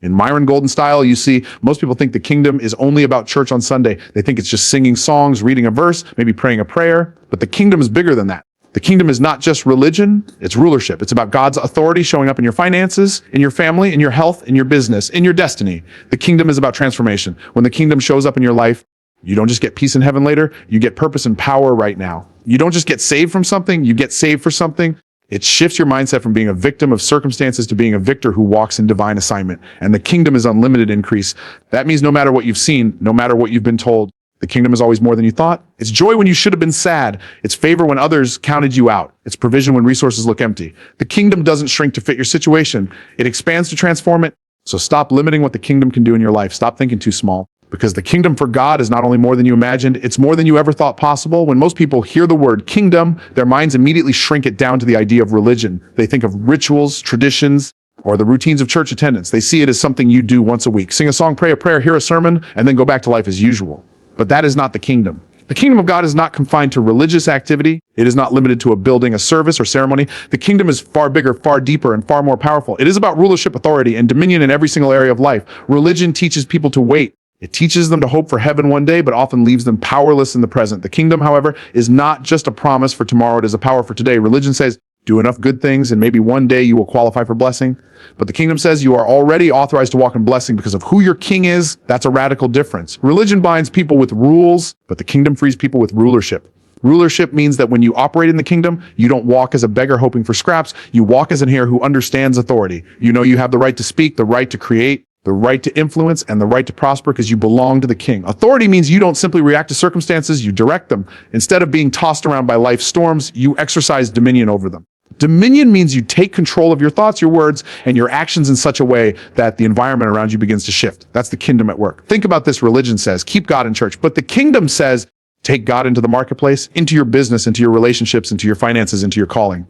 In Myron Golden style, you see, most people think the kingdom is only about church on Sunday. They think it's just singing songs, reading a verse, maybe praying a prayer, but the kingdom is bigger than that. The kingdom is not just religion, it's rulership. It's about God's authority showing up in your finances, in your family, in your health, in your business, in your destiny. The kingdom is about transformation. When the kingdom shows up in your life, you don't just get peace in heaven later, you get purpose and power right now. You don't just get saved from something, you get saved for something. It shifts your mindset from being a victim of circumstances to being a victor who walks in divine assignment. And the kingdom is unlimited increase. That means no matter what you've seen, no matter what you've been told, the kingdom is always more than you thought. It's joy when you should have been sad. It's favor when others counted you out. It's provision when resources look empty. The kingdom doesn't shrink to fit your situation. It expands to transform it. So stop limiting what the kingdom can do in your life. Stop thinking too small. Because the kingdom for God is not only more than you imagined, it's more than you ever thought possible. When most people hear the word kingdom, their minds immediately shrink it down to the idea of religion. They think of rituals, traditions, or the routines of church attendance. They see it as something you do once a week. Sing a song, pray a prayer, hear a sermon, and then go back to life as usual. But that is not the kingdom. The kingdom of God is not confined to religious activity. It is not limited to a building, a service, or ceremony. The kingdom is far bigger, far deeper, and far more powerful. It is about rulership, authority, and dominion in every single area of life. Religion teaches people to wait. It teaches them to hope for heaven one day, but often leaves them powerless in the present. The kingdom, however, is not just a promise for tomorrow. It is a power for today. Religion says, do enough good things and maybe one day you will qualify for blessing. But the kingdom says you are already authorized to walk in blessing because of who your king is. That's a radical difference. Religion binds people with rules, but the kingdom frees people with rulership. Rulership means that when you operate in the kingdom, you don't walk as a beggar hoping for scraps. You walk as an heir who understands authority. You know you have the right to speak, the right to create, the right to influence, and the right to prosper because you belong to the king. Authority means you don't simply react to circumstances, you direct them. Instead of being tossed around by life's storms, you exercise dominion over them. Dominion means you take control of your thoughts, your words, and your actions in such a way that the environment around you begins to shift. That's the kingdom at work. Think about this. Religion says, keep God in church. But the kingdom says, take God into the marketplace, into your business, into your relationships, into your finances, into your calling.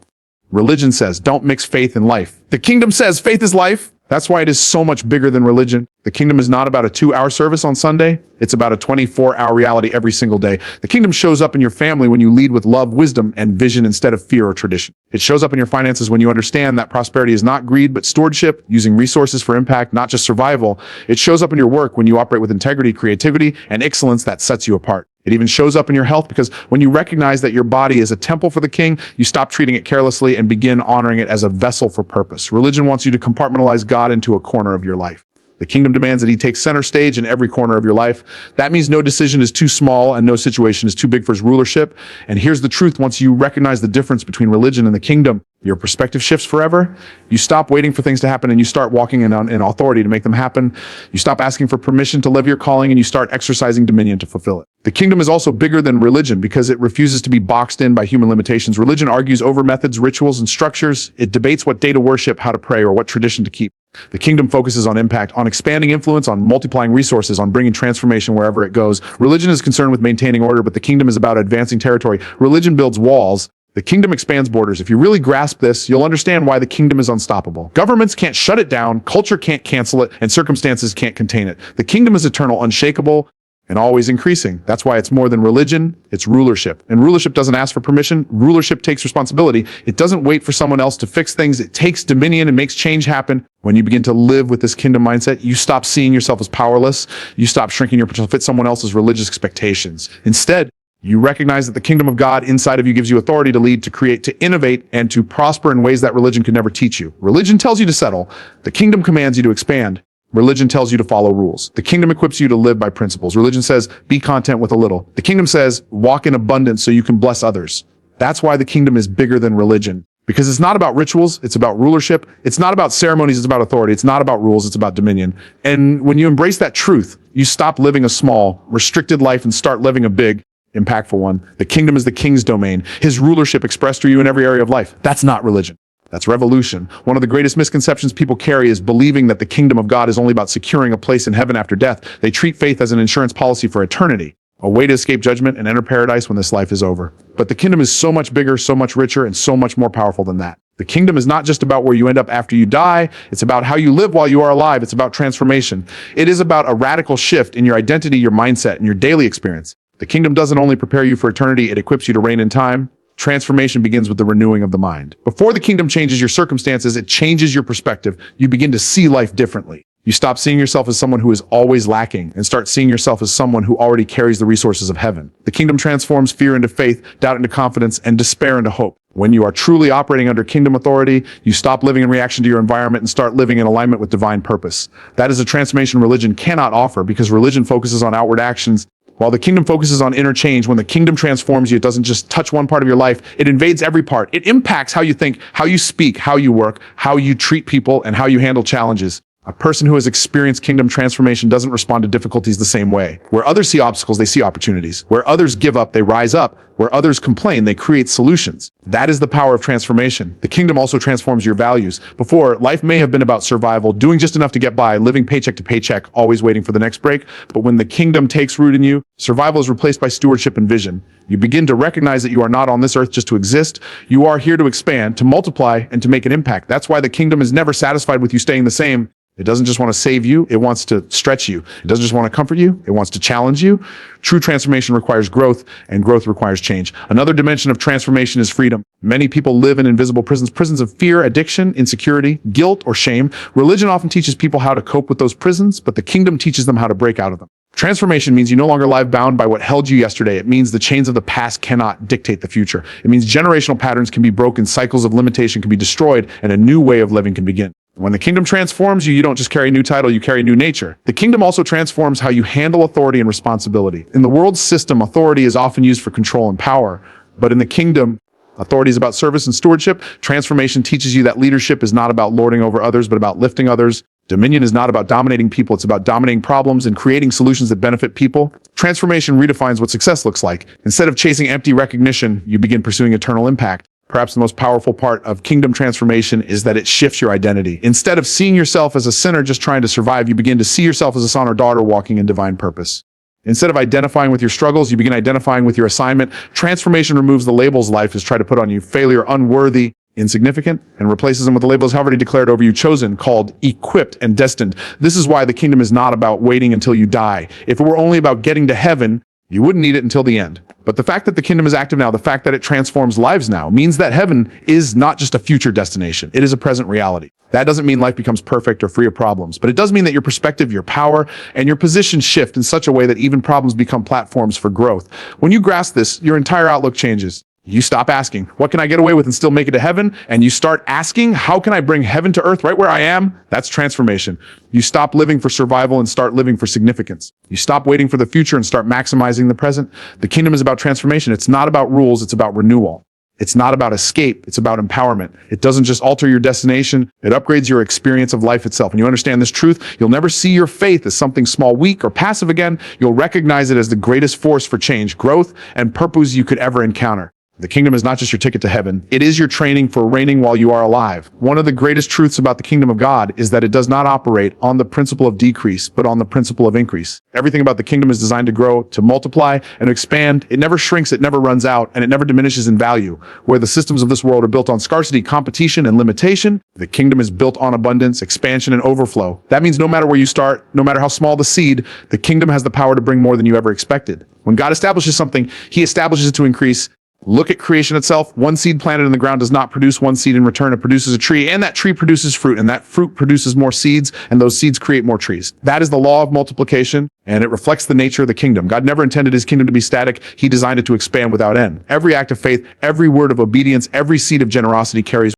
Religion says, don't mix faith and life. The kingdom says faith is life. That's why it is so much bigger than religion. The kingdom is not about a 2-hour service on Sunday. It's about a 24-hour reality every single day. The kingdom shows up in your family when you lead with love, wisdom, and vision instead of fear or tradition. It shows up in your finances when you understand that prosperity is not greed, but stewardship, using resources for impact, not just survival. It shows up in your work when you operate with integrity, creativity, and excellence that sets you apart. It even shows up in your health because when you recognize that your body is a temple for the king, you stop treating it carelessly and begin honoring it as a vessel for purpose. Religion wants you to compartmentalize God into a corner of your life. The kingdom demands that he takes center stage in every corner of your life. That means no decision is too small and no situation is too big for his rulership. And here's the truth. Once you recognize the difference between religion and the kingdom, your perspective shifts forever. You stop waiting for things to happen and you start walking in authority to make them happen. You stop asking for permission to live your calling and you start exercising dominion to fulfill it. The kingdom is also bigger than religion because it refuses to be boxed in by human limitations. Religion argues over methods, rituals, and structures. It debates what day to worship, how to pray, or what tradition to keep. The kingdom focuses on impact, on expanding influence, on multiplying resources, on bringing transformation wherever it goes. Religion is concerned with maintaining order, but the kingdom is about advancing territory. Religion builds walls. The kingdom expands borders. If you really grasp this, you'll understand why the kingdom is unstoppable. Governments can't shut it down, culture can't cancel it, and circumstances can't contain it. The kingdom is eternal, unshakable, and always increasing. That's why it's more than religion, it's rulership. And rulership doesn't ask for permission. Rulership takes responsibility. It doesn't wait for someone else to fix things. It takes dominion and makes change happen. When you begin to live with this kingdom mindset, you stop seeing yourself as powerless. You stop shrinking your potential to fit someone else's religious expectations. Instead, you recognize that the kingdom of God inside of you gives you authority to lead, to create, to innovate, and to prosper in ways that religion could never teach you. Religion tells you to settle. The kingdom commands you to expand. Religion tells you to follow rules. The kingdom equips you to live by principles. Religion says, be content with a little. The kingdom says, walk in abundance so you can bless others. That's why the kingdom is bigger than religion. Because it's not about rituals, it's about rulership. It's not about ceremonies, it's about authority. It's not about rules, it's about dominion. And when you embrace that truth, you stop living a small, restricted life and start living a big, impactful one. The kingdom is the king's domain. His rulership expressed through you in every area of life. That's not religion. That's revolution. One of the greatest misconceptions people carry is believing that the kingdom of God is only about securing a place in heaven after death. They treat faith as an insurance policy for eternity, a way to escape judgment and enter paradise when this life is over. But the kingdom is so much bigger, so much richer, and so much more powerful than that. The kingdom is not just about where you end up after you die. It's about how you live while you are alive. It's about transformation. It is about a radical shift in your identity, your mindset, and your daily experience. The kingdom doesn't only prepare you for eternity, it equips you to reign in time. Transformation begins with the renewing of the mind. Before the kingdom changes your circumstances, it changes your perspective. You begin to see life differently. You stop seeing yourself as someone who is always lacking and start seeing yourself as someone who already carries the resources of heaven. The kingdom transforms fear into faith, doubt into confidence, and despair into hope. When you are truly operating under kingdom authority, you stop living in reaction to your environment and start living in alignment with divine purpose. That is a transformation religion cannot offer, because religion focuses on outward actions, while the kingdom focuses on inner change. When the kingdom transforms you, it doesn't just touch one part of your life, it invades every part. It impacts how you think, how you speak, how you work, how you treat people, and how you handle challenges. A person who has experienced kingdom transformation doesn't respond to difficulties the same way. Where others see obstacles, they see opportunities. Where others give up, they rise up. Where others complain, they create solutions. That is the power of transformation. The kingdom also transforms your values. Before, life may have been about survival, doing just enough to get by, living paycheck to paycheck, always waiting for the next break. But when the kingdom takes root in you, survival is replaced by stewardship and vision. You begin to recognize that you are not on this earth just to exist. You are here to expand, to multiply, and to make an impact. That's why the kingdom is never satisfied with you staying the same. It doesn't just want to save you, it wants to stretch you. It doesn't just want to comfort you, it wants to challenge you. True transformation requires growth, and growth requires change. Another dimension of transformation is freedom. Many people live in invisible prisons, prisons of fear, addiction, insecurity, guilt, or shame. Religion often teaches people how to cope with those prisons, but the kingdom teaches them how to break out of them. Transformation means you no longer lie bound by what held you yesterday. It means the chains of the past cannot dictate the future. It means generational patterns can be broken, cycles of limitation can be destroyed, and a new way of living can begin. When the kingdom transforms you, you don't just carry a new title, you carry a new nature. The kingdom also transforms how you handle authority and responsibility. In the world's system, authority is often used for control and power. But in the kingdom, authority is about service and stewardship. Transformation teaches you that leadership is not about lording over others, but about lifting others. Dominion is not about dominating people, it's about dominating problems and creating solutions that benefit people. Transformation redefines what success looks like. Instead of chasing empty recognition, you begin pursuing eternal impact. Perhaps the most powerful part of kingdom transformation is that it shifts your identity. Instead of seeing yourself as a sinner just trying to survive, you begin to see yourself as a son or daughter walking in divine purpose. Instead of identifying with your struggles, you begin identifying with your assignment. Transformation removes the labels life has tried to put on you: failure, unworthy, insignificant, and replaces them with the labels have already declared over you: chosen, called, equipped, and destined. This is why the kingdom is not about waiting until you die. If it were only about getting to heaven, you wouldn't need it until the end. But the fact that the kingdom is active now, the fact that it transforms lives now, means that heaven is not just a future destination. It is a present reality. That doesn't mean life becomes perfect or free of problems, but it does mean that your perspective, your power, and your position shift in such a way that even problems become platforms for growth. When you grasp this, your entire outlook changes. You stop asking, what can I get away with and still make it to heaven? And you start asking, how can I bring heaven to earth right where I am? That's transformation. You stop living for survival and start living for significance. You stop waiting for the future and start maximizing the present. The kingdom is about transformation. It's not about rules, it's about renewal. It's not about escape, it's about empowerment. It doesn't just alter your destination, it upgrades your experience of life itself. And you understand this truth, you'll never see your faith as something small, weak, or passive again. You'll recognize it as the greatest force for change, growth, and purpose you could ever encounter. The kingdom is not just your ticket to heaven. It is your training for reigning while you are alive. One of the greatest truths about the kingdom of God is that it does not operate on the principle of decrease, but on the principle of increase. Everything about the kingdom is designed to grow, to multiply, and to expand. It never shrinks, it never runs out, and it never diminishes in value. Where the systems of this world are built on scarcity, competition, and limitation, the kingdom is built on abundance, expansion, and overflow. That means no matter where you start, no matter how small the seed, the kingdom has the power to bring more than you ever expected. When God establishes something, he establishes it to increase. Look at creation itself. One seed planted in the ground does not produce one seed in return. It produces a tree, and that tree produces fruit, and that fruit produces more seeds, and those seeds create more trees. That is the law of multiplication, and it reflects the nature of the kingdom. God never intended his kingdom to be static. He designed it to expand without end. Every act of faith, every word of obedience, every seed of generosity carries